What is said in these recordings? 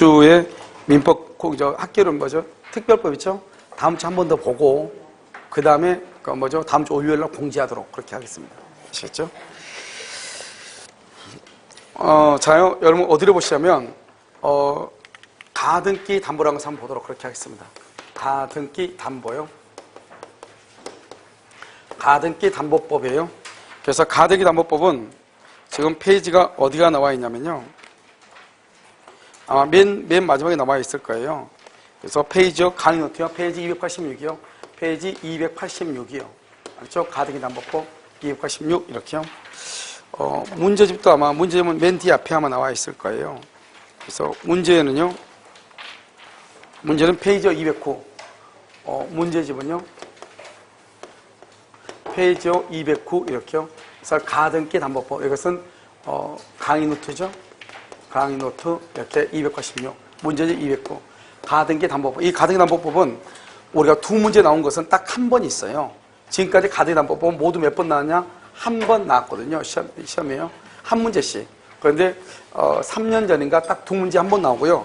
주에 민법 학교는 뭐죠? 특별법 있죠? 다음 주 한 번 더 보고 그 다음에 다음 주 월요일 날 공지하도록 그렇게 하겠습니다. 아시겠죠? 자요, 여러분 어디를 보시냐면 가등기 담보라는 것을 한번 보도록 그렇게 하겠습니다. 가등기 담보요. 가등기 담보법이에요. 그래서 가등기 담보법은 지금 페이지가 어디가 나와 있냐면요. 아마 맨 마지막에 나와 있을 거예요. 그래서 페이지요, 강의 노트요. 페이지 286이요. 페이지 286이요. 알죠? 가등기 담보법 286 이렇게요. 문제집도 아마 문제집은 맨 뒤 앞에 아마 나와 있을 거예요. 그래서 문제는 페이지 209. 문제집은요. 페이지 209 이렇게요. 그래서 가등기 담보법 이것은 강의 노트죠. 강의 노트 이렇게 286. 문제집 209. 가등기 담보법. 이 가등기 담보법은 우리가 두 문제 나온 것은 딱 한 번 있어요. 지금까지 가등기 담보법은 모두 몇 번 나왔냐? 한 번 나왔거든요. 시험이에요. 한 문제씩. 그런데 3년 전인가 딱 두 문제 한 번 나오고요.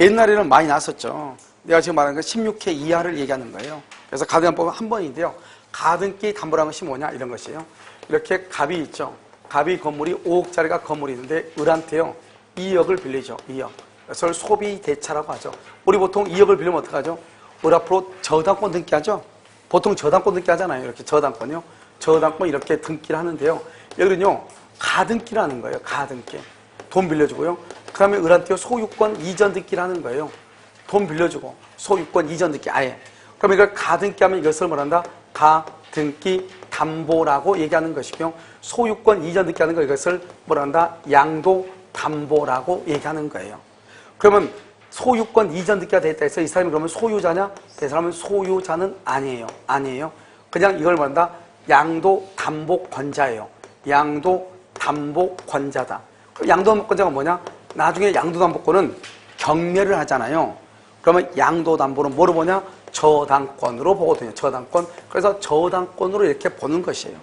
옛날에는 많이 나왔었죠. 내가 지금 말하는 건 16회 이하를 얘기하는 거예요. 그래서 가등기 담보법은 한 번인데요. 가등기 담보라는 것이 뭐냐? 이런 것이에요. 이렇게 갑이 있죠. 갑이 건물이 5억짜리가 건물이 있는데 을한테요. 2억을 빌리죠. 2억. 그래서 소비대차라고 하죠. 우리 보통 2억을 빌리면 어떡하죠? 을 앞으로 저당권 등기하죠. 보통 저당권 등기 하잖아요. 이렇게 저당권이요. 저당권 이렇게 등기를 하는데요. 여기는요. 가등기를 하는 거예요. 가등기. 돈 빌려주고요. 그 다음에 을한테요. 소유권 이전 등기를 하는 거예요. 돈 빌려주고 소유권 이전 등기 아예. 그럼 이걸 가등기 하면 이것을 뭐란다? 가등기 담보라고 얘기하는 것이고요. 소유권 이전 등기 하는 거 이것을 뭐란다? 양도 담보라고 얘기하는 거예요. 그러면 소유권 이전 등기가 됐다 해서 이 사람이 그러면 소유자냐? 이 사람은 소유자는 아니에요. 아니에요. 그냥 이걸 뭐란다? 양도 담보권자예요. 양도 담보권자다. 그럼 양도 담보권자가 뭐냐? 나중에 양도 담보권은 경매를 하잖아요. 그러면 양도 담보는 뭐로 보냐? 저당권으로 보거든요. 저당권. 그래서 저당권으로 이렇게 보는 것이에요.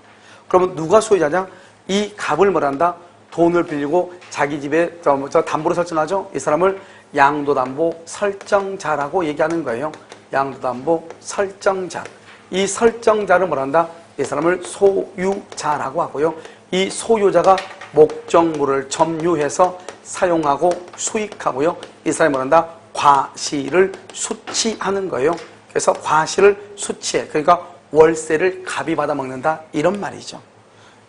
그러면 누가 소유자냐? 이 갑을 뭐란다? 돈을 빌리고 자기 집에 담보로 설정하죠? 이 사람을 양도담보 설정자라고 얘기하는 거예요. 양도담보 설정자. 이 설정자를 뭐란다? 이 사람을 소유자라고 하고요. 이 소유자가 목적물을 점유해서 사용하고 수익하고요. 이 사람이 뭐란다? 과실을 수취하는 거예요. 그래서 과실을 수취해. 그러니까 월세를 갑이 받아먹는다. 이런 말이죠.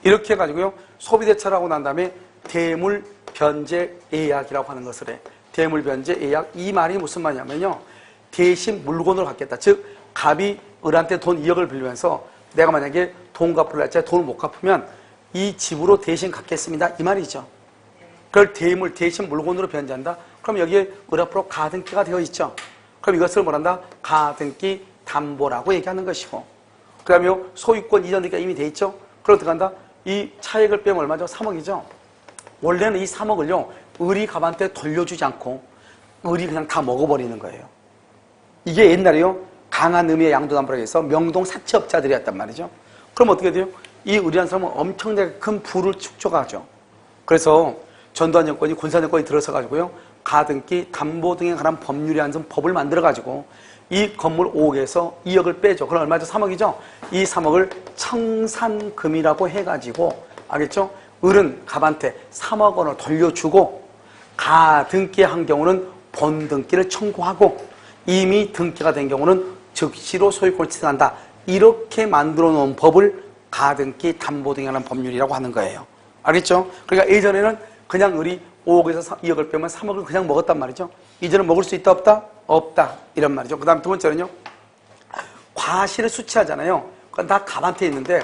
이렇게 해가지고요. 소비대차라고 난 다음에 대물변제예약이라고 하는 것을 해. 대물변제예약. 이 말이 무슨 말이냐면요. 대신 물건으로 갚겠다. 즉 갑이 을한테 돈 2억을 빌리면서 내가 만약에 돈 갚으려 할지 돈을 못 갚으면 이 집으로 대신 갚겠습니다. 이 말이죠. 그걸 대물 대신 물건으로 변제한다. 그럼 여기에 을 앞으로 가등기가 되어 있죠. 그럼 이것을 뭐란다? 가등기 담보라고 얘기하는 것이고, 그 다음에 소유권 이전 등기가 이미 돼 있죠. 그럼 들어간다. 이 차액을 빼면 얼마죠? 3억이죠. 원래는 이 3억을요 을이 갑한테 돌려주지 않고 을이 그냥 다 먹어버리는 거예요. 이게 옛날에요 강한 의미의 양도담보라고 해서 명동 사채업자들이었단 말이죠. 그럼 어떻게 돼요? 이 을이라는 사람은 엄청나게 큰 부를 축적하죠. 그래서 전두환 정권이 군사 정권이 들어서 가지고요 가등기 담보 등에 관한 법률이라는 법을 만들어 가지고 이 건물 5억에서 2억을 빼죠. 그럼 얼마죠? 3억이죠. 이 3억을 청산금이라고 해가지고, 알겠죠? 을은 갑한테 3억 원을 돌려주고 가등기한 경우는 본등기를 청구하고 이미 등기가 된 경우는 즉시로 소유권을 취득한다. 이렇게 만들어 놓은 법을 가등기 담보 등에 관한 법률이라고 하는 거예요. 알겠죠? 그러니까 예전에는 그냥 을이 5억에서 2억을 빼면 3억을 그냥 먹었단 말이죠. 이제는 먹을 수 있다 없다? 없다. 이런 말이죠. 그 다음 두 번째는요. 과실을 수취하잖아요. 그건 다 갑한테 있는데,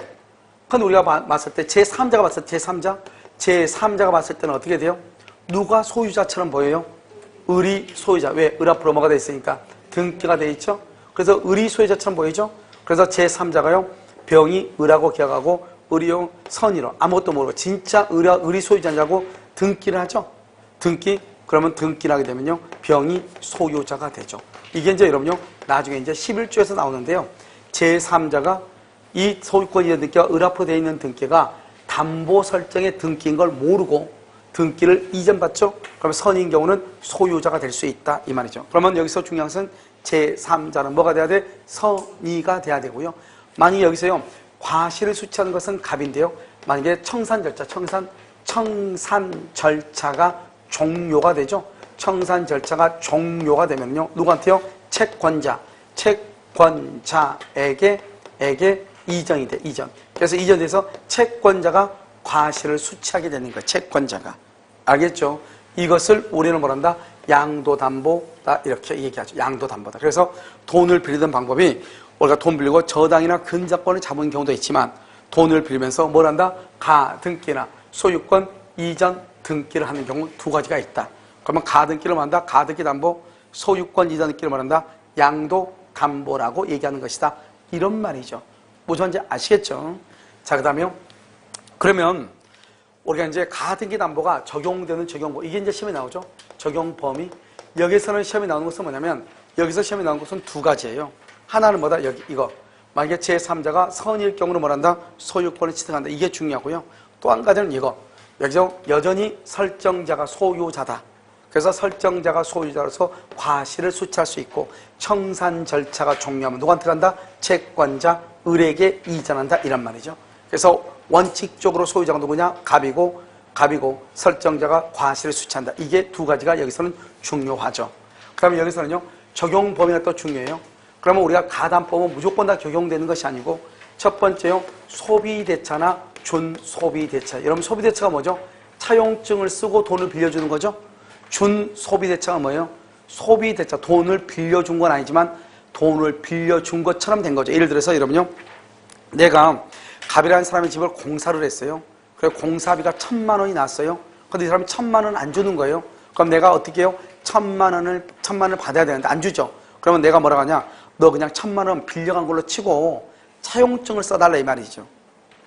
그건 우리가 봤을 때 제3자가 봤을 때 제3자가 봤을 때는 어떻게 돼요? 누가 소유자처럼 보여요? 을이 소유자. 왜? 을 앞으로 뭐가 돼 있으니까 등기가 돼 있죠. 그래서 을이 소유자처럼 보이죠. 그래서 제3자가요 병이 을하고 기억하고 을이요 선이로 아무것도 모르고 진짜 을이 소유자냐고 등기를 하죠. 등기. 그러면 등기를 하게 되면요 병이 소유자가 되죠. 이게 이제 여러분요 나중에 이제 11조에서 나오는데요. 제3자가 이 소유권 이전 등기가 을 앞으로 되어 있는 등기가 담보 설정의 등기인 걸 모르고 등기를 이전받죠? 그러면 선인 경우는 소유자가 될 수 있다 이 말이죠. 그러면 여기서 중요한 것은 제3자는 뭐가 돼야 돼? 선의가 돼야 되고요. 만약에 여기서요 과실을 수취하는 것은 갑인데요. 만약에 청산 절차가 종료가 되죠. 청산 절차가 종료가 되면요. 누구한테요? 채권자에게 이전이 돼. 이전. 그래서 이전돼서 채권자가 과실을 수취하게 되는 거예요. 채권자가. 알겠죠? 이것을 우리는 뭐란다? 양도담보다 이렇게 얘기하죠. 양도담보다. 그래서 돈을 빌리던 방법이 우리가 돈 빌리고 저당이나 근저권을 잡은 경우도 있지만 돈을 빌리면서 뭘 한다? 가등기나 소유권 이전 등기를 하는 경우 두 가지가 있다. 그러면 가등기를 말한다? 가등기 담보, 소유권 이전 등기를 말한다? 양도담보라고 얘기하는 것이다. 이런 말이죠. 무슨 말인지 아시겠죠? 자, 그 다음에요. 그러면 우리가 이제 가등기 담보가 적용되는 적용법, 이게 이제 시험에 나오죠. 적용 범위. 여기서는 시험에 나오는 것은 뭐냐면 여기서 시험에 나오는 것은 두 가지예요. 하나는 뭐다? 여기 이거. 만약에 제3자가 선일 경우는 뭐란다? 소유권을 취득한다. 이게 중요하고요. 또 한 가지는 이거. 여기서 여전히 설정자가 소유자다. 그래서 설정자가 소유자로서 과실을 수취할 수 있고 청산 절차가 종료하면 누구한테 간다? 채권자, 을에게 이전한다. 이란 말이죠. 그래서 원칙적으로 소유자가 누구냐? 갑이고 설정자가 과실을 수취한다. 이게 두 가지가 여기서는 중요하죠. 그 다음에 여기서는요. 적용 범위가 또 중요해요. 그러면 우리가 가담법은 무조건 다 적용되는 것이 아니고 첫 번째요. 소비대차나 준소비대차. 여러분 소비대차가 뭐죠? 차용증을 쓰고 돈을 빌려주는 거죠. 준소비대차가 뭐예요? 소비대차. 돈을 빌려준 건 아니지만 돈을 빌려준 것처럼 된 거죠. 예를 들어서 여러분요. 내가 갑이라는 사람의 집을 공사를 했어요. 그래서 공사비가 1,000만 원이 났어요. 근데 이 사람이 1,000만 원 안 주는 거예요. 그럼 내가 어떻게 해요? 1,000만 원을 받아야 되는데 안 주죠. 그러면 내가 뭐라고 하냐? 너 그냥 1,000만 원 빌려간 걸로 치고 차용증을 써달라 이 말이죠.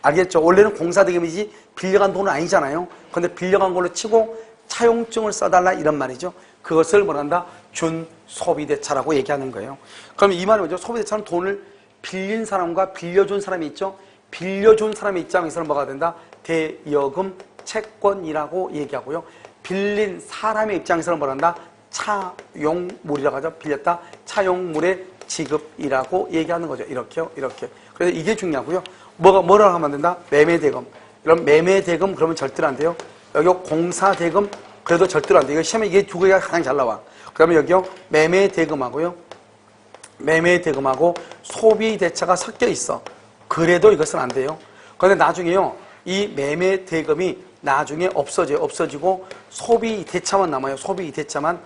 알겠죠? 원래는 공사대금이지 빌려간 돈은 아니잖아요. 근데 빌려간 걸로 치고 차용증을 써달라 이런 말이죠. 그것을 뭐란다? 준소비대차라고 얘기하는 거예요. 그럼 이 말이 뭐죠? 소비대차는 돈을 빌린 사람과 빌려준 사람이 있죠. 빌려준 사람의 입장에서는 뭐가 된다? 대여금 채권이라고 얘기하고요. 빌린 사람의 입장에서는 뭐란다? 차용물이라고 하죠. 빌렸다. 차용물의 지급이라고 얘기하는 거죠. 이렇게요. 이렇게. 그래서 이게 중요하고요. 뭐라고 하면 안 된다? 매매대금. 이런 매매대금 그러면 절대로 안 돼요. 여기 공사대금 그래도 절대로 안 돼요. 이거 시험에 이게 두 개가 가장 잘 나와. 그러면 여기요. 매매대금하고 소비대차가 섞여 있어. 그래도 이것은 안 돼요. 그런데 나중에요. 이 매매대금이 나중에 없어지고 소비대차만 남아요. 소비대차만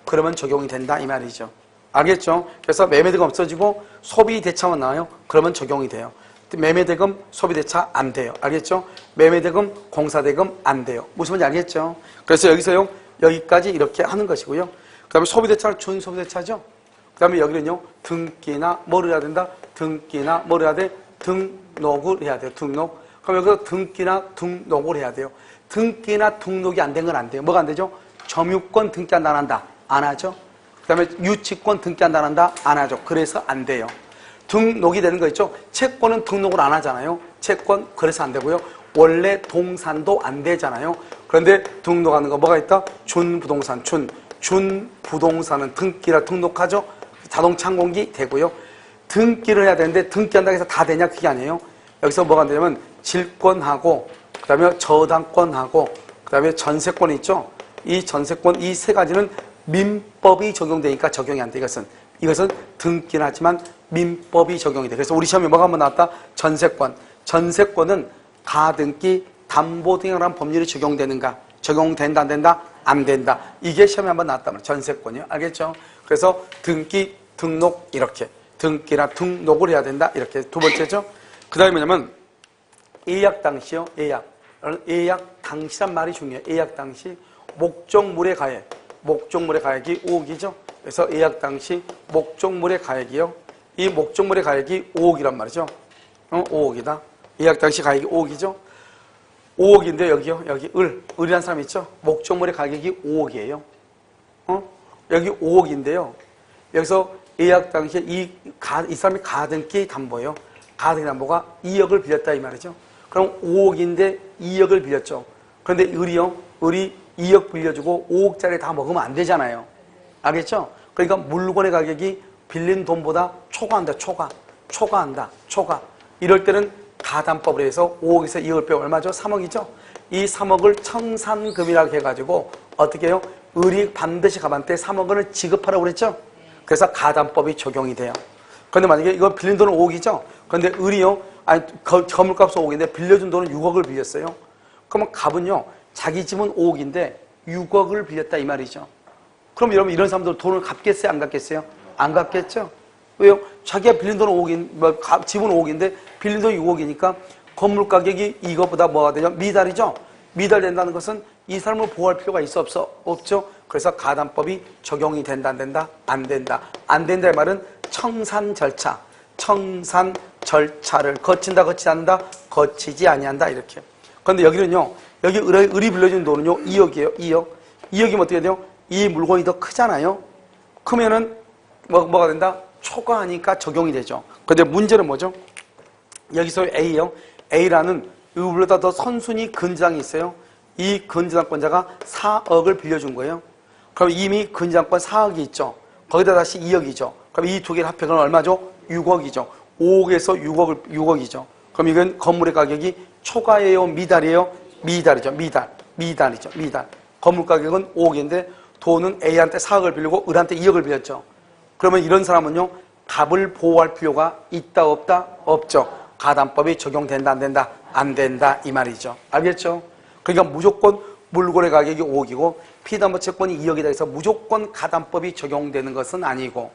그러면 적용이 된다 이 말이죠. 알겠죠? 그래서 매매대금 없어지고 소비대차만 나와요. 그러면 적용이 돼요. 매매대금, 소비대차 안 돼요. 알겠죠? 매매대금, 공사대금 안 돼요. 무슨 말인지 알겠죠? 그래서 여기서요. 여기까지 이렇게 하는 것이고요. 그 다음에 소비대차는 준소비대차죠? 그 다음에 여기는요. 등기나 뭐를 해야 된다? 등기나 뭐를 해야 돼? 등록을 해야 돼요. 등록. 그럼 여기서 등기나 등록을 해야 돼요. 등기나 등록이 안 된 건 안 돼요. 뭐가 안 되죠? 점유권 등기한다 안 한다? 안 하죠. 그 다음에 유치권 등기한다 안 한다? 안 하죠. 그래서 안 돼요. 등록이 되는 거 있죠? 채권은 등록을 안 하잖아요. 채권 그래서 안 되고요. 원래 동산도 안 되잖아요. 그런데 등록하는 거 뭐가 있다? 준부동산, 준부동산은 등기라 등록하죠. 자동차 항공기 되고요. 등기를 해야 되는데 등기한다고 해서 다 되냐? 그게 아니에요. 여기서 뭐가 안 되냐면 질권하고 그 다음에 저당권하고 그 다음에 전세권이 있죠. 이 전세권 이 세 가지는 민법이 적용되니까 적용이 안 돼. 이것은 등기는 하지만 민법이 적용이 돼. 그래서 우리 시험에 뭐가 한번 나왔다? 전세권. 전세권은 가등기, 담보 등에 관한 법률이 적용되는가? 적용된다, 안 된다? 안 된다. 이게 시험에 한번 나왔단 말이에요. 전세권이요. 알겠죠? 그래서 등기, 등록 이렇게. 등기나 등록을 해야 된다. 이렇게. 두 번째죠. 그 다음에 뭐냐면 예약 당시요. 예약 당시란 말이 중요해요. 예약 당시. 목적물의 가액. 목적물의 가액이 5억이죠. 그래서 예약 당시 목적물의 가액이요. 이 목적물의 가액이 5억이란 말이죠. 5억이다. 예약 당시 가액이 5억이죠. 5억인데 여기요. 여기 을이라는 사람이 있죠. 목적물의 가격이 5억이에요. 여기 5억인데요. 여기서 예약 당시에 이 사람이 가등기 담보예요. 가등기 담보가 2억을 빌렸다 이 말이죠. 그럼 5억인데 2억을 빌렸죠. 그런데 을이요, 을이 2억 빌려주고 5억짜리 다 먹으면 안 되잖아요. 알겠죠? 그러니까 물건의 가격이 빌린 돈보다 초과한다, 초과한다. 이럴 때는 가담법을 해서 5억에서 2억을 빼면 얼마죠? 3억이죠? 이 3억을 청산금이라고 해가지고 어떻게 해요? 을이 반드시 갑한테 3억을 지급하라고 그랬죠? 그래서 가담법이 적용이 돼요. 그런데 만약에 이거 빌린 돈은 5억이죠? 그런데 을이요, 아니, 건물값은 5억인데 빌려준 돈은 6억을 빌렸어요. 그러면 갑은요, 자기 집은 5억인데 6억을 빌렸다 이 말이죠. 그럼 여러분 이런 사람들 돈을 갚겠어요? 안 갚겠어요? 안 갚겠죠? 왜요? 자기가 빌린 돈은 5억인, 집은 5억인데 빌린 돈이 6억이니까 건물 가격이 이것보다 뭐가 되냐? 미달이죠? 미달된다는 것은 이 사람을 보호할 필요가 있어 없어? 없죠? 그래서 가담법이 적용이 된다 안 된다? 안 된다. 안 된다의 말은 청산 절차를 거친다 거치지 않는다? 거치지 아니한다 이렇게. 그런데 여기는요, 여기 을이 빌려준 돈은요 2억이에요. 2억이면 어떻게 돼요? 이 물건이 더 크잖아요. 크면은 뭐가 된다? 초과하니까 적용이 되죠. 그런데 문제는 뭐죠? 여기서 A요. A라는 이보다 더 선순위 근저당이 있어요. 이 근저당권자가 4억을 빌려준 거예요. 그럼 이미 근저당권 4억이 있죠. 거기다 다시 2억이죠. 그럼 이 두 개를 합해서 얼마죠? 6억이죠. 5억에서 6억이죠. 그럼 이건 건물의 가격이 초과예요? 미달이에요? 미달이죠. 미달이죠. 건물 가격은 5억인데 돈은 A한테 4억을 빌리고 을한테 2억을 빌렸죠. 그러면 이런 사람은요, 갑을 보호할 필요가 있다 없다? 없죠. 가담법이 적용된다 안 된다? 안 된다 이 말이죠. 알겠죠? 그러니까 무조건 물건의 가격이 5억이고 피담보 채권이 2억이다 해서 무조건 가담법이 적용되는 것은 아니고,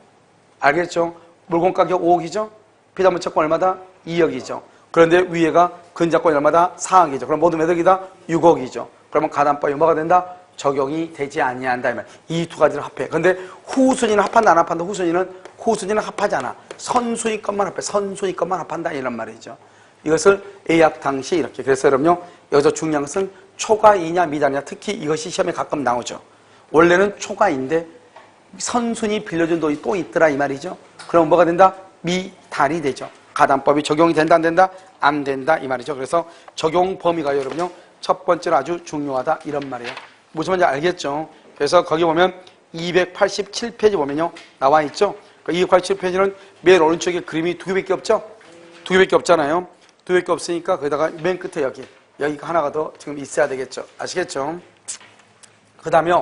알겠죠? 물건 가격 5억이죠? 피담보 채권 얼마다? 2억이죠. 그런데 위에가 근저당권이 얼마다? 4억이죠. 그럼 모두 몇 억이다? 6억이죠. 그러면 가담법이 뭐가 된다? 적용이 되지 아니한다 이 말. 이 두 가지를 합해. 근데 후순위는 합한다 안 합한다? 후순위는 합하지 않아. 선순위 것만 합해. 선순위 것만 합한다 이런 말이죠. 이것을 예약 당시 이렇게. 그래서 여러분요, 여기서 중요한 것은 초과이냐 미달이냐. 특히 이것이 시험에 가끔 나오죠. 원래는 초과인데 선순위 빌려준 돈이 또 있더라 이 말이죠. 그럼 뭐가 된다? 미달이 되죠. 가담법이 적용이 된다 안 된다? 안 된다 이 말이죠. 그래서 적용 범위가 여러분요, 첫 번째로 아주 중요하다 이런 말이에요. 무슨 말인지 알겠죠? 그래서 거기 보면 287페이지 보면요, 나와 있죠? 287페이지는 맨 오른쪽에 그림이 두 개밖에 없죠? 두 개밖에 없잖아요. 두 개밖에 없으니까 거기다가 맨 끝에 여기가 하나가 더 지금 있어야 되겠죠? 아시겠죠? 그 다음에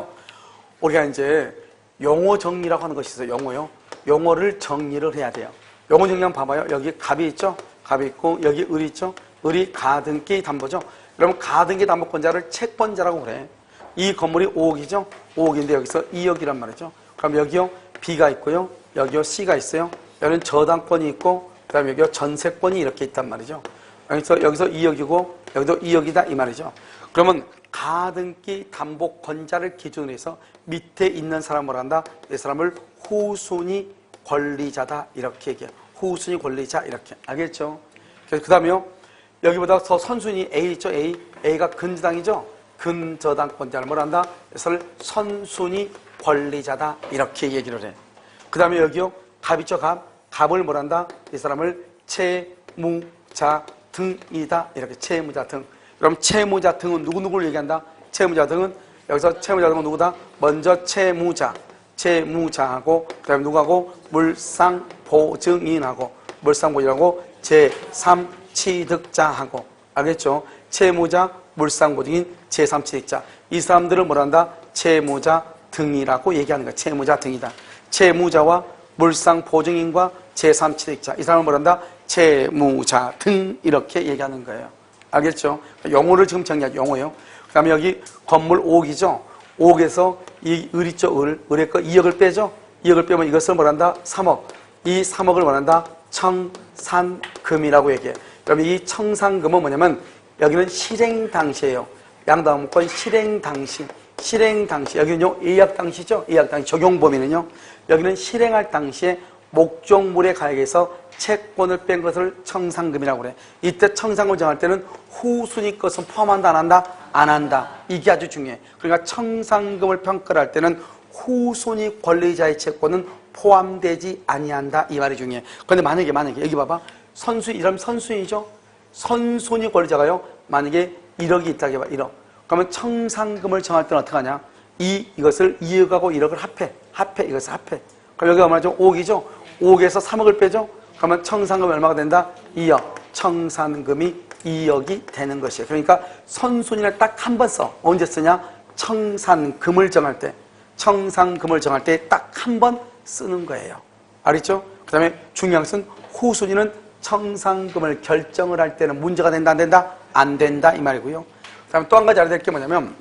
우리가 이제 용어 정리라고 하는 것이 있어요. 용어요. 용어를 정리를 해야 돼요. 용어 정리 한번 봐봐요. 여기 갑이 있죠? 갑이 있고 여기 을이 있죠? 을이 가등기 담보죠? 여러분 가등기 담보권자를 채권자라고 그래. 이 건물이 5억이죠? 5억인데 여기서 2억이란 말이죠. 그럼 여기요 B가 있고요, 여기요 C가 있어요. 여기는 저당권이 있고 그 다음에 여기요 전세권이 이렇게 있단 말이죠. 여기서 2억이고 여기도 2억이다 이 말이죠. 그러면 가등기 담보권자를 기준으로 해서 밑에 있는 사람을 한다. 이 사람을 후순위 권리자다 이렇게 얘기해요. 후순위 권리자 이렇게. 알겠죠? 그 다음에요, 여기보다 더 선순위 A 있죠? A가 근저당이죠? 근저당권자를 뭘 한다? 그래서 선순위 권리자다 이렇게 얘기를 해. 그 다음에 여기요 갑 있죠? 갑을 뭘 한다? 이 사람을 채무자 등이다 이렇게. 채무자 등. 그럼 채무자 등은 누구를 얘기한다? 채무자 등은 여기서 채무자 등은 누구다? 먼저 채무자하고 그 다음에 누구하고? 물상보증인하고 제3취득자하고. 알겠죠? 채무자, 물상보증인, 제3취득자. 이 사람들을 뭐란다? 채무자 등이라고 얘기하는 거야. 채무자 등이다. 채무자와 물상보증인과 제3취득자. 이 사람을 뭐란다? 채무자 등 이렇게 얘기하는 거예요. 알겠죠? 용어를 지금 정리하죠. 용어요. 그 다음에 여기 건물 5억이죠? 5억에서 이 을 있죠? 을의 거 2억을 빼죠? 2억을 빼면 이것을 뭐란다? 3억. 이 3억을 뭐란다? 청산금이라고 얘기해요. 그러면 이 청산금은 뭐냐면 여기는 실행 당시예요. 양도항목권 실행 당시. 여기는요 예약 당시죠. 예약 당시. 적용 범위는요, 여기는 실행할 당시에 목적물의 가액에서 채권을 뺀 것을 청산금이라고 그래. 이때 청산금을 정할 때는 후순위 것은 포함한다 안 한다? 안 한다. 이게 아주 중요해. 그러니까 청산금을 평가를 할 때는 후순위 권리자의 채권은 포함되지 아니한다 이 말이 중요해. 그런데 만약에 여기 봐봐. 이러면 선순위죠. 선순위 권리자가요 만약에 1억이 있다고 해봐. 1억. 그러면 청산금을 정할 때는 어떻게 하냐? 이것을 2억하고 1억을 합해. 이것을 합해. 그럼 여기가 얼마죠? 5억이죠? 5억에서 3억을 빼죠? 그러면 청산금이 얼마가 된다? 2억. 청산금이 2억이 되는 것이에요. 그러니까 선순위를 딱 한 번 써. 언제 쓰냐? 청산금을 정할 때. 청산금을 정할 때 딱 한 번 쓰는 거예요. 알겠죠? 그 다음에 중요한 것은 후순위는 청산금을 결정을 할 때는 문제가 된다, 안 된다? 안 된다, 이 말이고요. 그 다음에 또 한 가지 알아야 될 게 뭐냐면,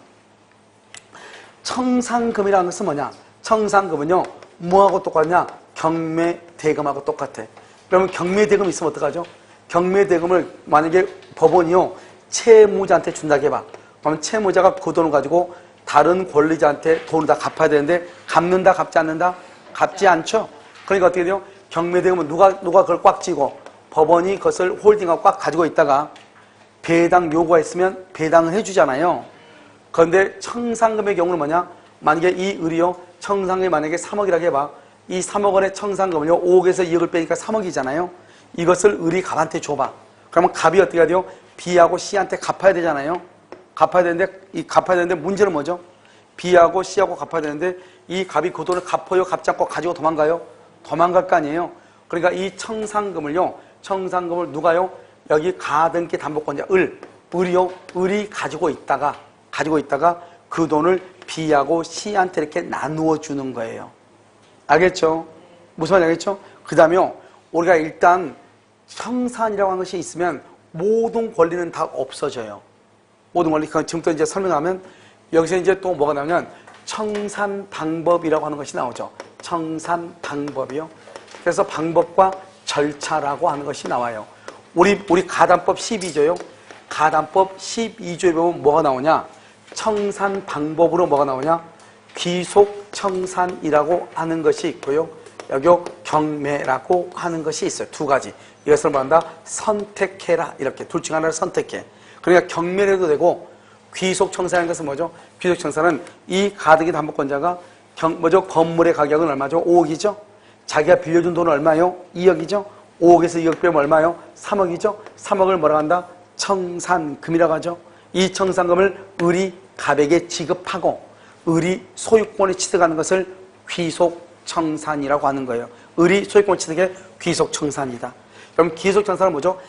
청산금이라는 것은 뭐냐? 청산금은요, 뭐하고 똑같냐? 경매대금하고 똑같아. 그러면 경매대금 있으면 어떡하죠? 경매대금을 만약에 법원이요, 채무자한테 준다고 해봐. 그러면 채무자가 그 돈을 가지고 다른 권리자한테 돈을 다 갚아야 되는데, 갚는다, 갚지 않는다? 갚지 않죠? 그러니까 어떻게 돼요? 경매대금은 누가 그걸 꽉 쥐고, 법원이 그것을 홀딩하고 꽉 가지고 있다가, 배당 요구가 있으면 배당을 해주잖아요. 그런데 청산금의 경우는 뭐냐? 만약에 이 을이요, 청산금이 만약에 3억이라고 해봐. 이 3억 원의 청산금을요, 5억에서 2억을 빼니까 3억이잖아요. 이것을 을이 갑한테 줘봐. 그러면 갑이 어떻게 해야 돼요? B하고 C한테 갚아야 되잖아요. 갚아야 되는데 문제는 뭐죠? B하고 C하고 갚아야 되는데 이 갑이 그 돈을 갚아요? 갚지 않고 가지고 도망가요? 도망갈 거 아니에요. 그러니까 이 청산금을 누가요? 여기 가등기 담보권자 을이 가지고 있다가 그 돈을 B하고 C한테 이렇게 나누어 주는 거예요. 알겠죠? 무슨 말인지 알겠죠? 그 다음에 우리가 일단 청산이라고 하는 것이 있으면 모든 권리는 다 없어져요. 모든 권리. 지금부터 이제 설명하면 여기서 이제 또 뭐가 나오면 청산 방법이라고 하는 것이 나오죠. 청산 방법이요. 그래서 방법과 절차라고 하는 것이 나와요. 우리 가담법 12조요. 가담법 12조에 보면 뭐가 나오냐? 청산 방법으로 뭐가 나오냐? 귀속 청산이라고 하는 것이 있고요. 여기 경매라고 하는 것이 있어요. 두 가지. 이것을 뭐한다? 선택해라. 이렇게 둘 중 하나를 선택해. 그러니까 경매를 해도 되고 귀속 청산하는 것은 뭐죠? 귀속 청산은 이 가등기 담보권자가 건물의 가격은 얼마죠? 5억이죠? 자기가 빌려준 돈은 얼마요? 2억이죠? 5억에서 2억 빼면 얼마요? 3억이죠? 3억을 뭐라고 한다? 청산금이라고 하죠. 이 청산금을 을이 갑에게 지급하고 을이 소유권을 취득하는 것을 귀속청산이라고 하는 거예요. 을이 소유권을 취득해 귀속청산이다. 그럼 귀속청산은 뭐죠?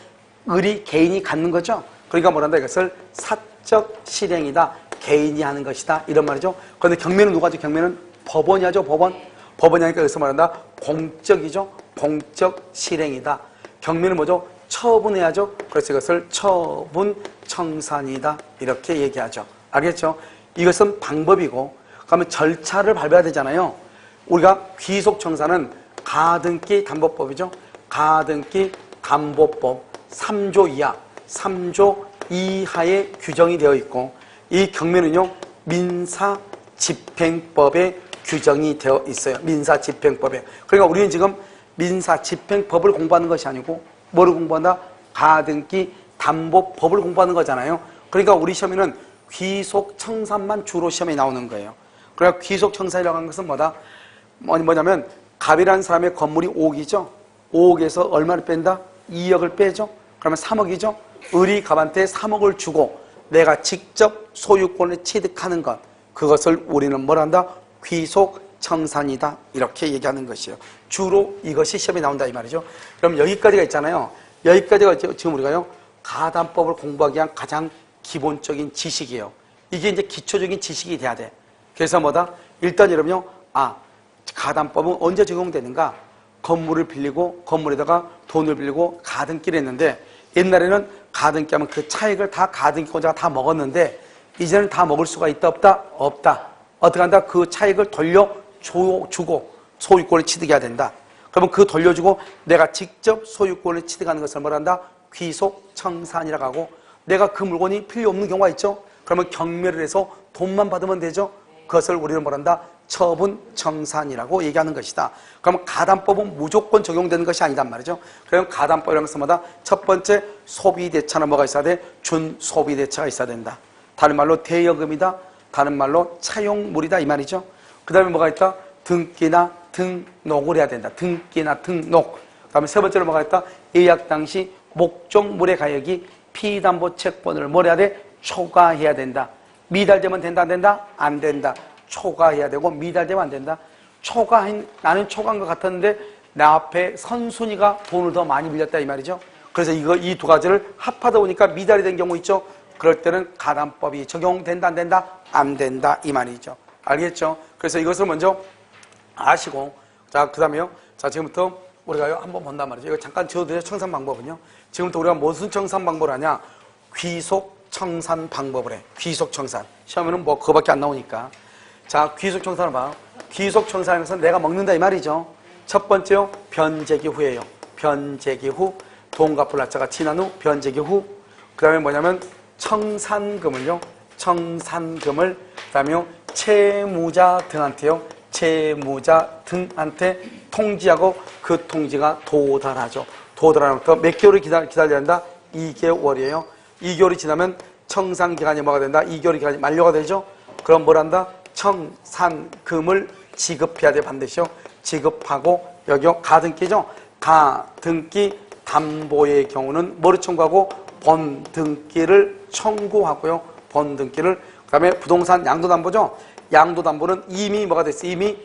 을이 개인이 갖는 거죠. 그러니까 뭐란다? 이것을 사적 실행이다. 개인이 하는 것이다. 이런 말이죠. 그런데 경매는 누가 하죠? 경매는 법원이 하죠. 법원이 하니까 여기서 말한다? 공적이죠. 공적 실행이다. 경매는 뭐죠? 처분해야죠. 그래서 이것을 처분청산이다. 이렇게 얘기하죠. 알겠죠? 이것은 방법이고, 그러면 절차를 밟아야 되잖아요. 우리가 귀속청산은 가등기 담보법이죠. 가등기 담보법 3조 이하, 3조 이하에 규정이 되어 있고, 이 경매는요, 민사집행법에 규정이 되어 있어요. 민사집행법에. 그러니까 우리는 지금 민사집행법을 공부하는 것이 아니고, 뭐를 공부한다? 가등기 담보법을 공부하는 거잖아요. 그러니까 우리 시험에는 귀속청산만 주로 시험에 나오는 거예요. 그러니까 귀속청산이라고 하는 것은 뭐냐면 갑이라는 사람의 건물이 5억이죠. 5억에서 얼마를 뺀다? 2억을 빼죠. 그러면 3억이죠. 을이 갑한테 3억을 주고 내가 직접 소유권을 취득하는 것, 그것을 우리는 뭐란다? 귀속청산이다. 이렇게 얘기하는 것이에요. 주로 이것이 시험에 나온다 이 말이죠. 그럼 여기까지가 있잖아요. 여기까지가 지금 우리가요, 가담법을 공부하기 위한 가장 기본적인 지식이에요. 이게 이제 기초적인 지식이 돼야 돼. 그래서 일단 여러분요, 가담법은 언제 적용되는가? 건물을 빌리고, 건물에다가 돈을 빌리고 가등기를 했는데, 옛날에는 가등기 하면 그 차익을 다 가등기권자가 다 먹었는데, 이제는 다 먹을 수가 있다, 없다? 없다. 어떻게 한다? 그 차익을 돌려주고 소유권을 취득해야 된다. 그러면 그 돌려주고 내가 직접 소유권을 취득하는 것을 뭐란다? 귀속청산이라고 하고, 내가 그 물건이 필요 없는 경우가 있죠? 그러면 경매를 해서 돈만 받으면 되죠? 그것을 우리는 뭐란다? 처분청산이라고 얘기하는 것이다. 그러면 가담법은 무조건 적용되는 것이 아니단 말이죠. 그럼 가담법이라는 것은 첫 번째 소비대차는 뭐가 있어야 돼? 준소비대차가 있어야 된다. 다른 말로 대여금이다. 다른 말로 차용물이다 이 말이죠. 그 다음에 뭐가 있다? 등기나 등록을 해야 된다. 등기나 등록. 그 다음에 세 번째로 뭐가 있다? 예약 당시 목적물의 가액이 피담보 채권을 뭘 해야 돼? 초과해야 된다. 미달되면 된다, 안 된다? 안 된다. 초과해야 되고, 미달되면 안 된다. 나는 초과한 것 같았는데, 내 앞에 선순위가 돈을 더 많이 빌렸다, 이 말이죠. 그래서 이 두 가지를 합하다 보니까 미달이 된 경우 있죠. 그럴 때는 가담법이 적용된다, 안 된다? 안 된다, 이 말이죠. 알겠죠? 그래서 이것을 먼저 아시고, 자, 그 다음에요. 자, 지금부터 우리가 한번 본단 말이죠. 이거 잠깐 지워드려요. 청산 방법은요. 지금부터 우리가 무슨 청산 방법을 하냐? 귀속 청산 방법을 해. 귀속 청산. 시험에는 뭐 그거밖에 안 나오니까. 자, 귀속 청산을 봐. 귀속 청산에서 내가 먹는다 이 말이죠. 첫 번째요. 변제기 후에요. 변제기 후. 돈 갚을 날짜가 지난 후. 변제기 후. 그 다음에 뭐냐면 청산금을요. 청산금을. 그 다음에요. 채무자 등한테요. 채무자 등한테 통지하고 그 통지가 도달하죠. 도달하면부터 몇 개월을 기다려야 한다? 2개월이에요. 2개월이 지나면 청산기간이 뭐가 된다? 2개월이 기간이 만료가 되죠. 그럼 뭘 한다? 청산금을 지급해야 돼, 반드시요. 지급하고, 여기요, 가등기죠. 가등기 담보의 경우는 뭐를 청구하고? 번등기를 청구하고요. 번등기를. 그 다음에 부동산 양도담보죠. 양도담보는 이미 뭐가 됐어? 이미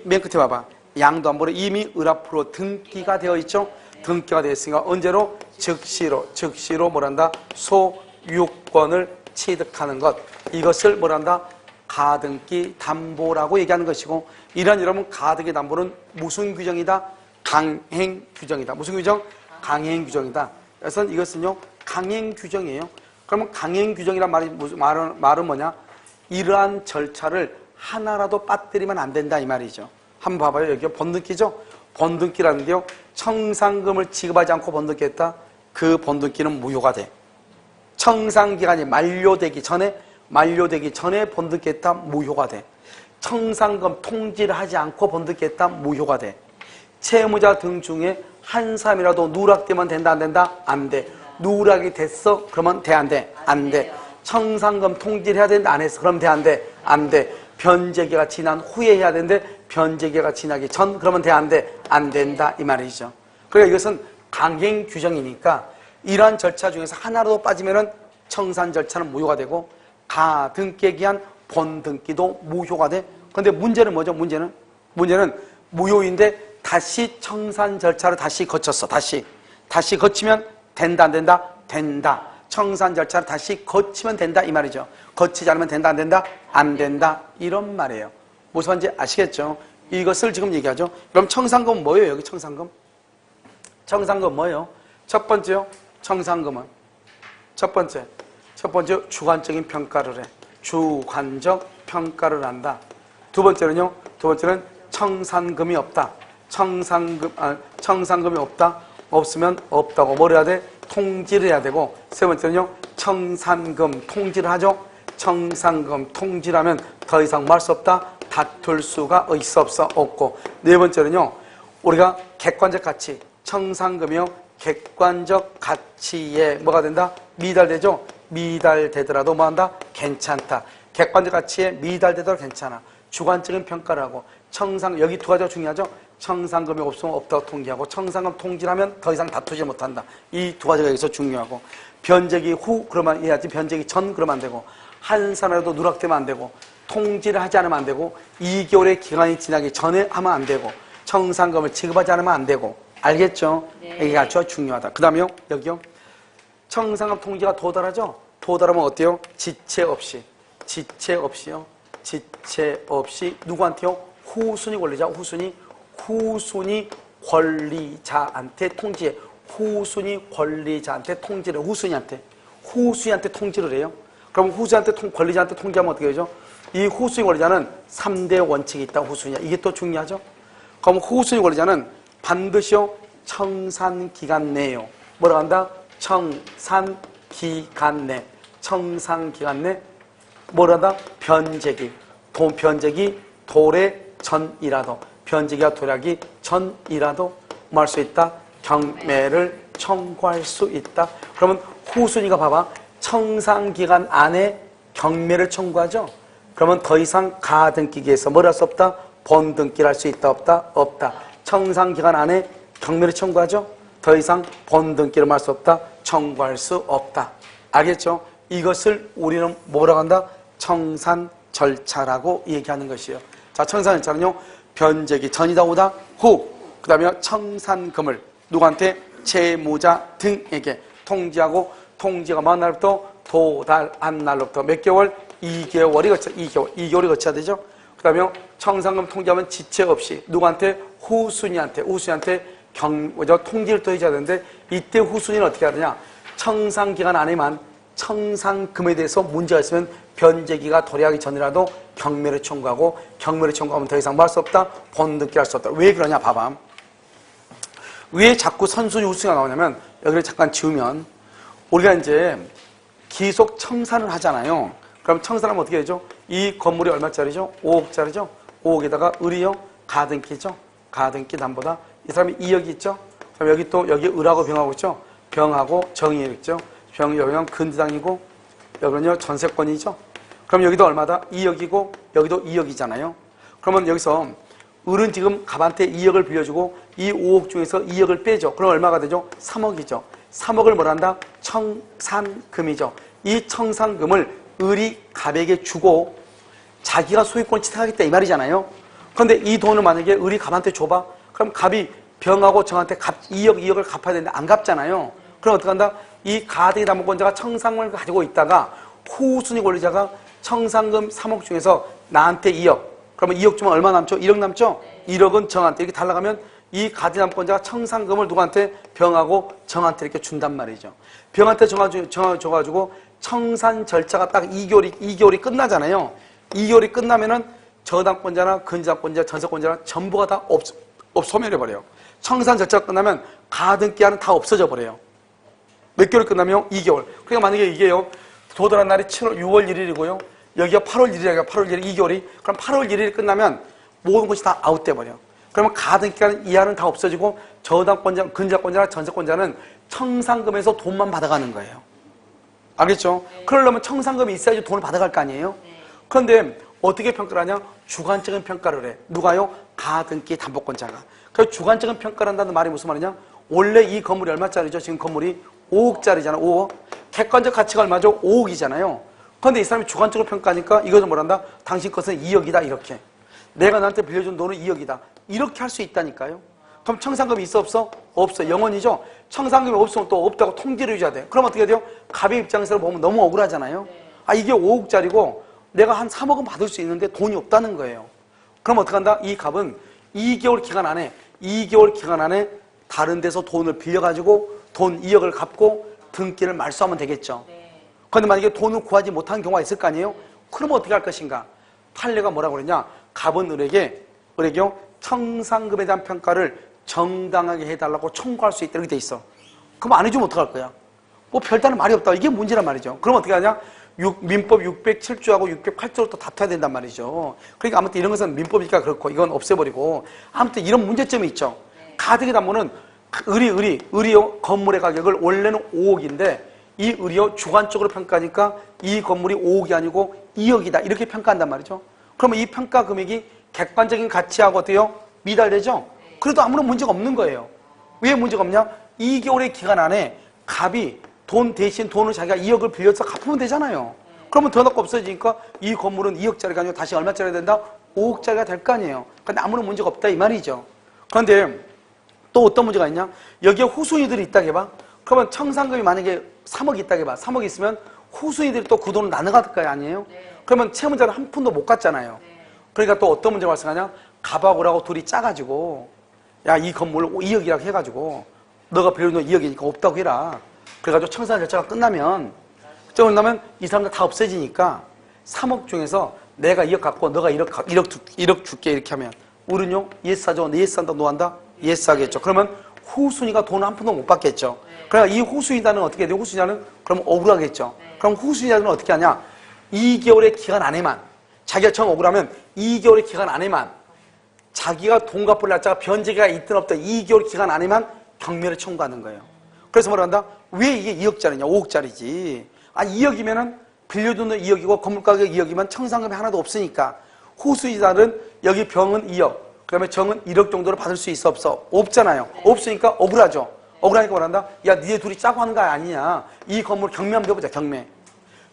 맨 끝에 봐봐. 양도담보는 이미 을 앞으로 등기가 되어 있죠. 등기가 되어 있으니까 언제로? 즉시로 뭐란다? 소유권을 취득하는 것. 이것을 뭐란다? 가등기 담보라고 얘기하는 것이고, 이러면 가등기 담보는 무슨 규정이다? 강행 규정이다. 무슨 규정? 강행 규정이다. 그래서 이것은요, 강행 규정이에요. 그러면 강행 규정이란 말은 뭐냐? 이러한 절차를 하나라도 빠뜨리면 안 된다 이 말이죠. 한번 봐봐요. 여기 번등기죠. 번등기라는 게요. 청산금을 지급하지 않고 번등기했다. 그 번등기는 무효가 돼. 청산기간이 만료되기 전에 번등기했다. 무효가 돼. 청산금 통지를 하지 않고 번등기했다. 무효가 돼. 채무자 등 중에 한 사람이라도 누락되면 된다, 안 된다? 안 돼. 누락이 됐어? 그러면 돼, 안 돼? 안 돼. 청산금 통지를 해야 되는데 안 했어. 그럼 돼, 안 돼? 안 돼. 변제기가 지난 후에 해야 되는데 변제기가 지나기 전 그러면 돼, 안 돼? 안 된다 이 말이죠. 그러니까 이것은 강행 규정이니까 이러한 절차 중에서 하나라도 빠지면은 청산 절차는 무효가 되고 가등기에 기한 본등기도 무효가 돼. 그런데 문제는 뭐죠? 문제는 무효인데 다시 청산 절차를 다시 거쳤어. 다시 거치면 된다, 안 된다? 된다. 청산 절차를 다시 거치면 된다 이 말이죠. 거치지 않으면 된다, 안 된다? 안 된다. 이런 말이에요. 무슨 말인지 아시겠죠? 이것을 지금 얘기하죠. 그럼 청산금은 뭐예요? 여기 청산금? 청산금 뭐예요? 첫 번째요. 청산금은 첫 번째 주관적인 평가를 해. 주관적 평가를 한다. 두 번째는 청산금이 없다. 청산금이 없다. 없으면 없다고 뭘 해야 돼? 통지를 해야 되고, 세 번째는요, 청산금 통지를 하죠. 청산금 통지를 하면 더 이상 뭐 할 수 없다? 다툴 수가 있어 없어? 없고. 네 번째는요, 우리가 객관적 가치, 청산금이요, 객관적 가치에 뭐가 된다? 미달되죠? 미달되더라도 뭐 한다? 괜찮다. 객관적 가치에 미달되더라도 괜찮아. 주관적인 평가를 하고, 여기 두 가지가 중요하죠? 청산금이 없으면 없다고 통지하고, 청산금 통지를 하면 더 이상 다투지 못한다. 이 두 가지가 여기서 중요하고, 변제기 후 그러면 해야지, 변제기 전 그러면 안 되고, 한 사람이라도 누락되면 안 되고, 통지를 하지 않으면 안 되고, 2개월의 기간이 지나기 전에 하면 안 되고, 청산금을 지급하지 않으면 안 되고. 알겠죠? 네. 이게 아주 중요하다. 그 다음에요, 여기요. 청산금 통지가 도달하죠? 도달하면 어때요? 지체 없이요. 지체 없이 누구한테요? 후순위 권리자, 후순위 권리자한테 통지해. 후순위 권리자한테 통지를 해. 후순위한테 통지를 해요. 그럼 권리자한테 통지하면 어떻게 되죠? 이 후순위 권리자는 3대 원칙이 있다. 후순위야. 이게 또 중요하죠? 그럼 후순위 권리자는 반드시요 청산기간 내에요. 뭐라고 한다? 청산기간 내 뭐라다? 변제기 도래 전이라도, 변제기가 도래하기 전이라도 뭐 할 수 있다? 경매를 청구할 수 있다. 그러면 후순위가 봐봐. 청산기간 안에 경매를 청구하죠? 그러면 더 이상 가등기기에서 뭘 할 수 없다? 본등기를 할 수 있다, 없다? 없다. 청산기간 안에 경매를 청구하죠? 더 이상 본등기를 할 수 없다? 청구할 수 없다. 알겠죠? 이것을 우리는 뭐라고 한다? 청산 절차라고 얘기하는 것이에요. 자, 청산 절차는요, 변제기 전이다 오다 후, 그 다음에 청산금을 누구한테? 채무자 등에게 통지하고, 통지가 만 날부터? 도달한 날로부터 몇 개월? 2개월이 거쳐, 2개월이 거쳐야 되죠. 그 다음에 청산금 통지하면 지체 없이 누구한테? 후순위한테 통지를 또 해줘야 되는데, 이때 후순위는 어떻게 해야 되냐? 청산기간 안에만 청산금에 대해서 문제가 있으면 변제기가 도래하기 전이라도 경매를 청구하고, 경매를 청구하면 더 이상 뭐 할 수 없다? 본등기 할 수 없다. 왜 그러냐 봐봐. 왜 자꾸 선순위 후순위가 나오냐면, 여기를 잠깐 지우면 우리가 이제 기속 청산을 하잖아요. 그럼 청산하면 어떻게 되죠? 이 건물이 얼마짜리죠? 5억짜리죠? 5억에다가 을이요? 가등기죠? 가등기 담보다. 이 사람이 2억이 있죠? 그럼 여기 또, 여기 을하고 병하고 있죠? 병하고 정이 있죠? 여기는 근저당이고, 여기는요, 전세권이죠? 그럼 여기도 얼마다? 2억이고, 여기도 2억이잖아요? 그러면 여기서, 을은 지금 갑한테 2억을 빌려주고, 이 5억 중에서 2억을 빼죠. 그럼 얼마가 되죠? 3억이죠. 3억을 뭘 한다? 청산금이죠. 이 청산금을 을이 갑에게 주고, 자기가 소유권을 취득하겠다, 이 말이잖아요? 그런데 이 돈을 만약에 을이 갑한테 줘봐? 그럼 갑이 병하고 정한테 2억을 갚아야 되는데 안 갚잖아요? 그럼 어떻게 한다? 이 가등기 담보권자가 청산금을 가지고 있다가 후순위 권리자가 청산금 3억 중에서 나한테 2억. 그러면 2억 주면 얼마 남죠? 1억 남죠? 1억은 정한테 이렇게 달라가면 이 가등기 담보권자가 청산금을 누구한테? 병하고 정한테 이렇게 준단 말이죠. 병한테 줘가지고 청산 절차가 딱 2개월이 끝나잖아요. 2개월이 끝나면은 저당권자나 근저당권자, 전세권자나 전부가 다 소멸해버려요. 청산 절차가 끝나면 가등기한은 다 없어져 버려요. 몇 개월 끝나면? 2개월. 그러니까 만약에 이게요, 도달한 날이 6월 1일이고요. 여기가 8월 1일이야. 8월 1일 2개월이. 그럼 8월 1일이 끝나면 모든 것이 다 아웃돼 버려. 그러면 가등기간 이하는 다 없어지고 저당권자, 근저당권자나 전세권자는 청산금에서 돈만 받아가는 거예요. 알겠죠? 그러려면 청산금이 있어야지 돈을 받아갈 거 아니에요? 그런데 어떻게 평가를 하냐? 주관적인 평가를 해. 누가요? 가등기 담보권자가. 그래서 주관적인 평가를 한다는 말이 무슨 말이냐? 원래 이 건물이 얼마짜리죠? 지금 건물이 5억짜리잖아. 5억. 객관적 가치가 얼마죠? 5억이잖아요. 그런데 이 사람이 주관적으로 평가하니까 이것은 뭐란다? 당신 것은 2억이다. 이렇게. 내가 나한테 빌려준 돈은 2억이다. 이렇게 할 수 있다니까요. 그럼 청산금이 있어 없어? 없어. 영원이죠. 청산금이 없으면 또 없다고 통지를 해줘야 돼. 그럼 어떻게 돼요? 갑의 입장에서 보면 너무 억울하잖아요. 아, 이게 5억짜리고 내가 한 3억은 받을 수 있는데 돈이 없다는 거예요. 그럼 어떻게 한다? 이 갑은 2개월 기간 안에 다른 데서 돈을 빌려가지고 돈 2억을 갚고 등기를 말소하면 되겠죠. 그런데 만약에 돈을 구하지 못한 경우가 있을 거 아니에요? 그럼 어떻게 할 것인가? 판례가 뭐라고 그러냐? 갑은 을에게요, 청산금에 대한 평가를 정당하게 해달라고 청구할 수 있다. 이렇게 돼 있어. 그럼 안 해주면 어떡할 거야? 뭐 별다른 말이 없다. 이게 문제란 말이죠. 그럼 어떻게 하냐? 민법 607조하고 608조로 또 다퉈야 된단 말이죠. 그러니까 아무튼 이런 것은 민법이니까 그렇고 이건 없애버리고 아무튼 이런 문제점이 있죠. 가등기 담보는 을이요, 건물의 가격을 원래는 5억인데 이 을이요, 주관적으로 평가하니까 이 건물이 5억이 아니고 2억이다. 이렇게 평가한단 말이죠. 그러면 이 평가 금액이 객관적인 가치하고 어때요? 미달되죠? 그래도 아무런 문제가 없는 거예요. 왜 문제가 없냐? 2개월의 기간 안에 갑이 돈 대신 돈을 자기가 2억을 빌려서 갚으면 되잖아요. 그러면 더 넣고 없어지니까 이 건물은 2억짜리가 아니고 다시 얼마짜리가 된다? 5억짜리가 될 거 아니에요. 근데 아무런 문제가 없다 이 말이죠. 그런데 또 어떤 문제가 있냐? 여기에 후순위들이 있다고 해봐. 그러면 청산금이 만약에 3억 있다고 해봐. 3억 있으면 후순위들이 또 그 돈을 나눠갈 거 아니에요? 그러면 채무자는 한 푼도 못 갔잖아요. 그러니까 또 어떤 문제가 발생하냐? 갑하고 을하고 둘이 짜가지고 야, 이 건물 2억이라고 해가지고 너가 빌려준 돈 2억이니까 없다고 해라. 그래가지고 청산 절차가 끝나면 이 사람들 다 없어지니까 3억 중에서 내가 2억 갖고 너가 1억 줄게 이렇게 하면 우리는요, 예스하죠. 네 예스한다, 너 한다? 예스하겠죠. 그러면 후순위가 돈을 한 푼도 못 받겠죠. 그러니까 이 후순위자는 어떻게 해야 돼요? 후순위자는 그럼 억울하겠죠. 그럼 후순위자는 어떻게 하냐? 2개월의 기간 안에만 자기가 정 억울하면 2개월의 기간 안에만 자기가 돈 갚을 날짜가 변제가 있든 없든 2개월 기간 안에만 경매를 청구하는 거예요. 그래서 뭐라 한다? 왜 이게 2억짜리냐? 5억짜리지. 아, 2억이면은 빌려준 돈 2억이고 건물 가격 2억이면 청산금이 하나도 없으니까 후수이자는 여기 병은 2억, 그 다음에 정은 1억 정도를 받을 수 있어 없어? 없잖아요. 없으니까 억울하죠. 억울하니까 뭐라 한다? 야, 니네 둘이 짜고 하는 거 아니냐? 이 건물 경매하면 해보자, 경매.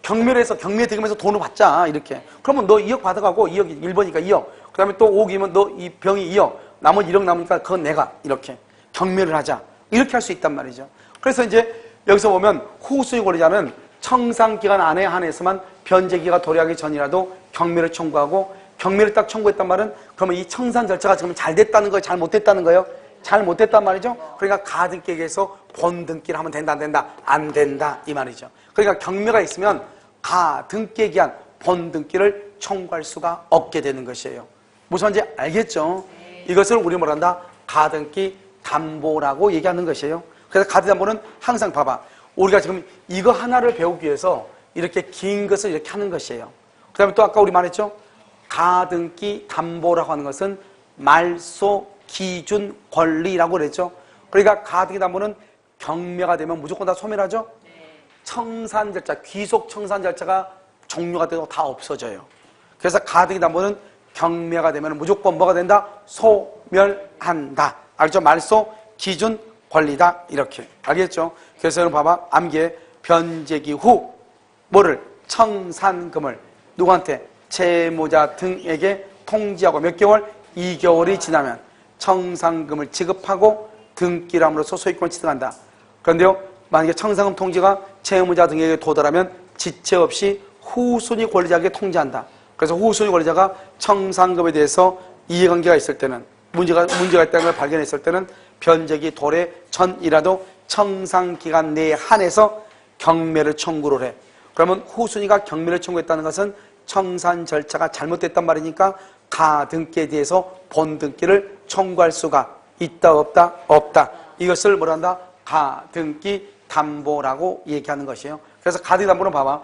경매를 해서 경매 대금에서 돈을 받자 이렇게. 그러면 너 2억 받아가고 2억 1번이니까 2억. 그 다음에 또 5억이면 너 이 병이 2억. 나머지 1억 남으니까 그건 내가 이렇게 경매를 하자. 이렇게 할 수 있단 말이죠. 그래서 이제 여기서 보면 후수의 권리자는 청산기간 안에 한해서만 변제기가 도래하기 전이라도 경매를 청구하고 경매를 딱 청구했단 말은 그러면 이 청산 절차가 지금 잘 됐다는 거예요? 잘 못됐다는 거예요? 잘 못됐단 말이죠. 그러니까 가등기에서 본등기를 하면 된다 안 된다? 안 된다 이 말이죠. 그러니까 경매가 있으면 가등기에 기한 본등기를 청구할 수가 없게 되는 것이에요. 무슨 말인지 알겠죠? 이것을 우리 뭐란다? 가등기 담보라고 얘기하는 것이에요. 그래서 가등기 담보는 항상 봐봐. 우리가 지금 이거 하나를 배우기 위해서 이렇게 긴 것을 이렇게 하는 것이에요. 그 다음에 또 아까 우리 말했죠? 가등기 담보라고 하는 것은 말소 기준 권리라고 그랬죠. 그러니까 가등기 담보는 경매가 되면 무조건 다 소멸하죠. 청산 절차, 귀속 청산 절차가 종료가 되고 다 없어져요. 그래서 가등기 담보는 경매가 되면 무조건 뭐가 된다? 소멸한다. 알죠? 말소 기준 권리다 이렇게 알겠죠? 그래서 여러분 봐봐. 암기에 변제기 후 뭐를? 청산금을 누구한테? 채무자 등에게 통지하고 몇 개월? 2개월이 지나면 청산금을 지급하고 등기람으로서 소유권을 취득한다. 그런데요, 만약에 청산금 통지가 채무자 등에게 도달하면 지체 없이 후순위 권리자에게 통지한다. 그래서 후순위 권리자가 청산금에 대해서 이해관계가 있을 때는 문제가 있다는 걸 발견했을 때는 변제기 도래 전이라도 청산기간 내에 한해서 경매를 청구를 해. 그러면 후순위가 경매를 청구했다는 것은 청산 절차가 잘못됐단 말이니까 가등기에 대해서 본등기를 청구할 수가 있다 없다? 없다. 이것을 뭐라 한다? 가등기 담보라고 얘기하는 것이에요. 그래서 가등기 담보는 봐봐.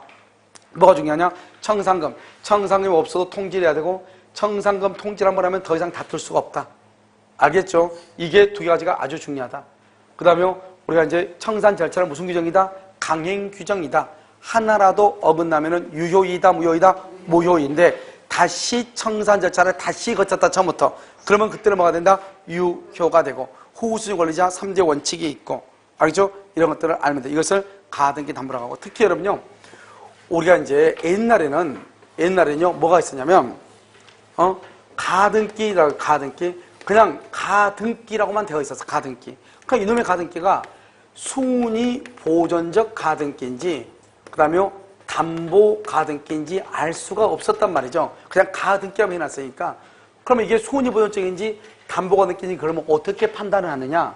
뭐가 중요하냐? 청산금이 없어도 통지를 해야 되고 청산금 통지를 한번 하면 더 이상 다툴 수가 없다. 알겠죠? 이게 두 가지가 아주 중요하다. 그 다음에 우리가 이제 청산 절차는 무슨 규정이다? 강행 규정이다. 하나라도 어긋나면은 유효이다, 무효이다? 무효인데 다시 청산 절차를 다시 거쳤다 처음부터. 그러면 그때는 뭐가 된다? 유효가 되고 후순위 권리자 3대 원칙이 있고 알겠죠? 이런 것들을 알면 돼. 이것을 가등기 담보라고 하고 특히 여러분요. 우리가 이제 옛날에는요 뭐가 있었냐면 가등기 그냥 가등기라고만 되어 있었어. 가등기. 그러니까 이놈의 가등기가 순위 보존적 가등기인지 그 다음에 담보 가등기인지 알 수가 없었단 말이죠. 그냥 가등기라고 해놨으니까 그러면 이게 순위 보존적인지 담보 가등기인지 그러면 어떻게 판단을 하느냐?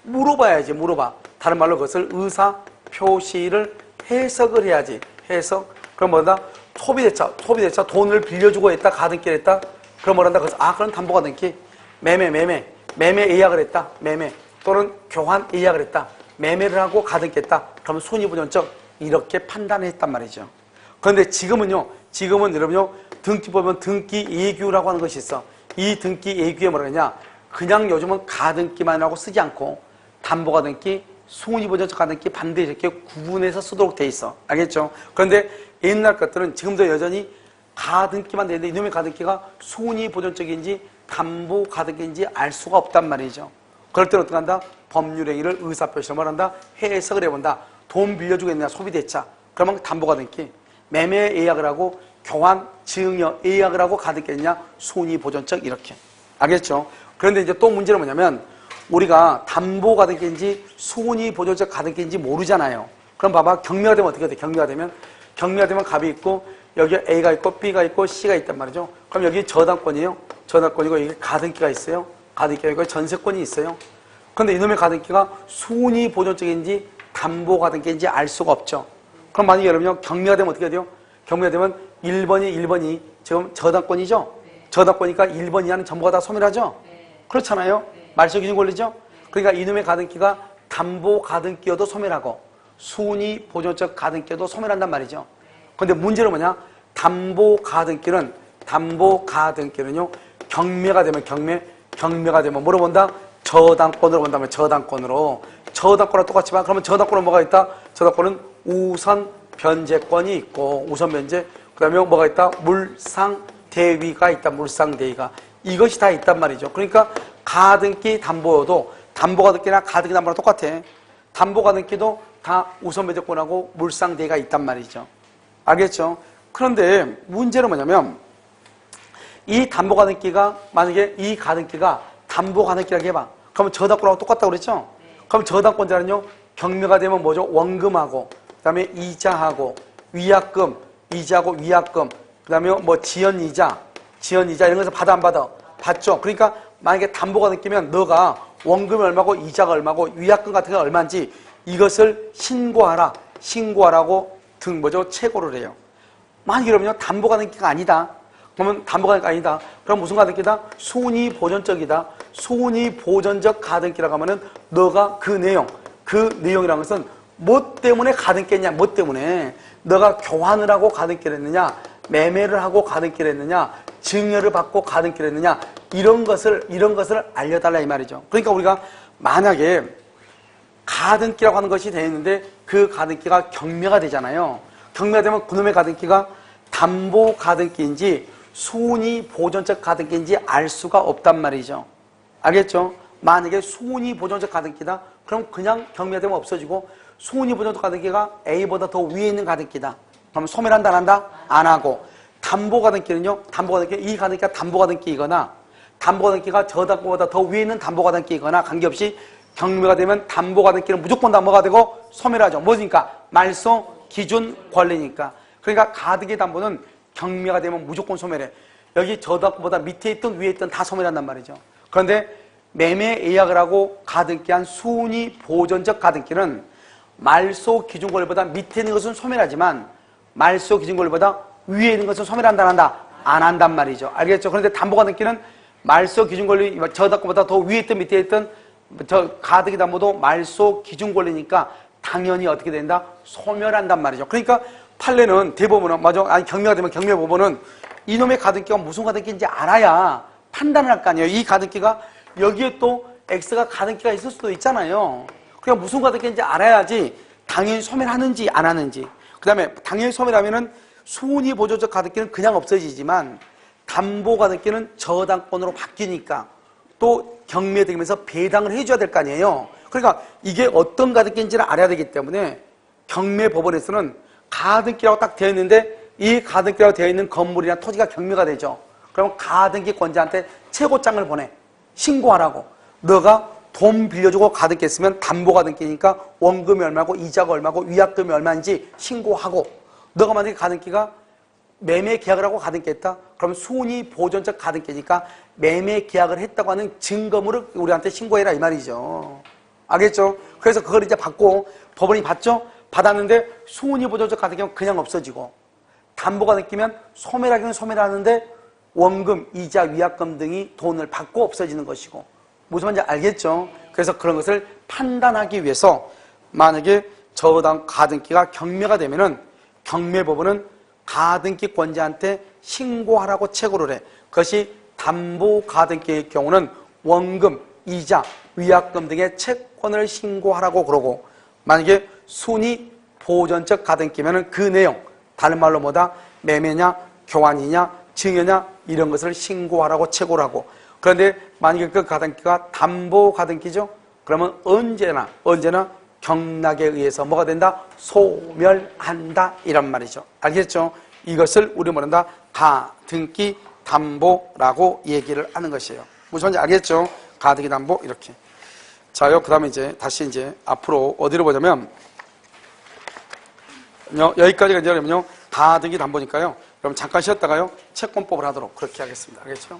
물어봐야지. 물어봐. 다른 말로 그것을 의사 표시를 해석을 해야지. 해석. 그럼 뭐다? 소비대차 돈을 빌려주고 했다. 가등기를 했다. 그럼 뭐란다? 그래서 그럼 담보 가등기. 매매 예약을 했다. 매매 또는 교환 예약을 했다. 매매를 하고 가등기했다. 그러면 손익보존적 이렇게 판단했단 말이죠. 그런데 지금은 여러분요 등기 보면 등기 예규라고 하는 것이 있어. 이 등기 예규에 뭐라 그러냐? 그냥 요즘은 가등기만 하고 쓰지 않고 담보 가등기, 손익보존적 가등기 반드시 이렇게 구분해서 쓰도록 돼 있어. 알겠죠? 그런데 옛날 것들은 지금도 여전히 가등기만 되는데 이놈의 가등기가 손익보존적인지 담보 가등기인지 알 수가 없단 말이죠. 그럴 때는 어떻게 한다? 법률행위를 의사표시를 뭐한다? 해석을 해본다. 돈 빌려주고 있느냐? 소비대차. 그러면 담보 가등기. 매매 예약을 하고 교환, 증여 예약을 하고 가등기 했냐? 손익보존적 이렇게. 알겠죠? 그런데 이제 또 문제는 뭐냐면 우리가 담보 가등기인지 손익보존적 가등기인지 모르잖아요. 그럼 봐봐. 경매가 되면 어떻게 돼? 경매가 되면 갑이 있고 여기 A가 있고 B가 있고 C가 있단 말이죠. 그럼 여기 저당권이에요. 저당권이고 여기 가등기가 있어요. 가등기가 있고 전세권이 있어요. 그런데 이놈의 가등기가 손익보존적인지 담보 가등기인지 알 수가 없죠. 그럼 만약에 여러분요 경매가 되면 어떻게 돼요? 경매가 되면 1번이 지금 저당권이죠. 저당권이니까 1번 이하는 전부가 다 소멸하죠. 그렇잖아요. 말소 기준 권리죠. 그러니까 이놈의 가등기가 담보 가등기여도 소멸하고 손익보존적 가등기여도 소멸한단 말이죠. 그런데 문제는 뭐냐? 담보 가등기는요 경매가 되면 경매가 되면 뭐로 본다? 저당권으로 본다면 저당권으로 똑같지만 그러면 저당권은 뭐가 있다? 저당권은 우선 변제권이 있고 우선 변제 그 다음에 뭐가 있다? 물상대위가 있다. 물상대위가 이것이 다 있단 말이죠. 그러니까 가등기 담보여도 담보 가등기나 가등기 담보랑 똑같아. 담보 가등기도 다 우선 변제권하고 물상대위가 있단 말이죠. 알겠죠? 그런데 문제는 뭐냐면 이 담보가등기가 만약에 이 가등기가 담보가등기라고 해봐. 그러면 저당권하고 똑같다고 그랬죠? 그럼 저당권자는요 경매가 되면 뭐죠? 원금하고 그 다음에 이자하고 위약금, 이자하고 위약금 그 다음에 뭐 지연이자 이런 것을 받아 안 받아? 받죠. 그러니까 만약에 담보가 느끼면 너가 원금이 얼마고 이자가 얼마고 위약금 같은 게 얼마인지 이것을 신고하라고 체고를 해요. 만약에 그러면요 담보가 느끼가 아니다. 그러면 담보가 느끼가 아니다. 그럼 무슨 가등기다? 손위보전적이다. 손위보전적 가등기라고 하면은 너가 그 내용이라는 것은 뭐 때문에 가등기했냐? 뭐 때문에? 너가 교환을 하고 가등기를 했느냐? 매매를 하고 가등기를 했느냐? 증여를 받고 가등기를 했느냐? 이런 것을 알려달라 이 말이죠. 그러니까 우리가 만약에 가등기라고 하는 것이 되어 있는데 그 가등기가 경매가 되잖아요. 경매가 되면 그놈의 가등기가 담보 가등기인지 손위보전적 가등기인지 알 수가 없단 말이죠. 알겠죠? 만약에 손위보전적 가등기다. 그럼 그냥 경매가 되면 없어지고 손위보전적 가등기가 A보다 더 위에 있는 가등기다. 그럼 소멸한다 안 한다? 안 하고 담보가등기는요. 이 가등기가 담보가등기이거나 담보가등기가 저당권보다 더 위에 있는 담보가등기이거나 관계없이 경매가 되면 담보가등기는 무조건 다 뭐가 되고 소멸하죠. 뭐니까? 말소 기준 권리니까. 그러니까 가등기 담보는 경매가 되면 무조건 소멸해. 여기 저당권보다 밑에 있든 위에 있든 다 소멸한단 말이죠. 그런데 매매 예약을 하고 가등기한 손위보전적 가등기는 말소 기준 권리보다 밑에 있는 것은 소멸하지만 말소 기준 권리보다 위에 있는 것은 소멸한다 안 한다? 안 한단 말이죠. 알겠죠? 그런데 담보가등기는 말소 기준 권리 저당권보다 더 위에 있든 밑에 있든 저 가등기 담보도 말소 기준 권리니까 당연히 어떻게 된다? 소멸한단 말이죠. 그러니까 판례는 대법원은 경매가 되면 경매법원은 이놈의 가등기가 무슨 가등기인지 알아야 판단을 할 거 아니에요. 이 가등기가 여기에 또 X가 가등기가 있을 수도 있잖아요. 그러니까 무슨 가등기인지 알아야지 당연히 소멸하는지 안 하는지. 그 다음에 당연히 소멸하면은 손위보전적 가등기는 그냥 없어지지만 담보가등기는 저당권으로 바뀌니까 또 경매되면서 배당을 해줘야 될 거 아니에요. 그러니까 이게 어떤 가등기인지를 알아야 되기 때문에 경매법원에서는 가등기라고 딱 되어 있는데 이 가등기라고 되어 있는 건물이나 토지가 경매가 되죠. 그러면 가등기 권자한테 최고장을 보내. 신고하라고. 너가 돈 빌려주고 가등기 했으면 담보가등기니까 원금이 얼마고 이자가 얼마고 위약금이 얼마인지 신고하고 너가 만약에 가등기가 매매 계약을 하고 가등기 했다? 그럼 손위보전적 가등기니까 매매 계약을 했다고 하는 증거물을 우리한테 신고해라 이 말이죠. 알겠죠? 그래서 그걸 이제 받고 법원이 받죠? 받았는데 손위보전적 가등기면 그냥 없어지고 담보가등기면 소멸하기는 소멸하는데 원금, 이자, 위약금 등이 돈을 받고 없어지는 것이고 무슨 말인지 알겠죠? 그래서 그런 것을 판단하기 위해서 만약에 저당 가등기가 경매가 되면은 경매법원은 가등기 권자한테 신고하라고 체고를 해. 그것이 담보가등기의 경우는 원금, 이자, 위약금 등의 채권을 신고하라고 그러고 만약에 손위보전적 가등기면은 그 내용, 다른 말로 뭐다? 매매냐, 교환이냐, 증여냐 이런 것을 신고하라고 체고를 하고 그런데 만약에 그 가등기가 담보가등기죠? 그러면 언제나 경락에 의해서 뭐가 된다? 소멸한다 이란 말이죠. 알겠죠? 이것을 우리 뭐란다? 가등기 담보라고 얘기를 하는 것이에요. 무슨 말인지 알겠죠? 가등기 담보 이렇게. 자요. 그다음에 이제 다시 이제 앞으로 어디로 보자면 여기까지가 이제 그러면요 가등기 담보니까요. 그럼 잠깐 쉬었다가요 채권법을 하도록 그렇게 하겠습니다. 알겠죠?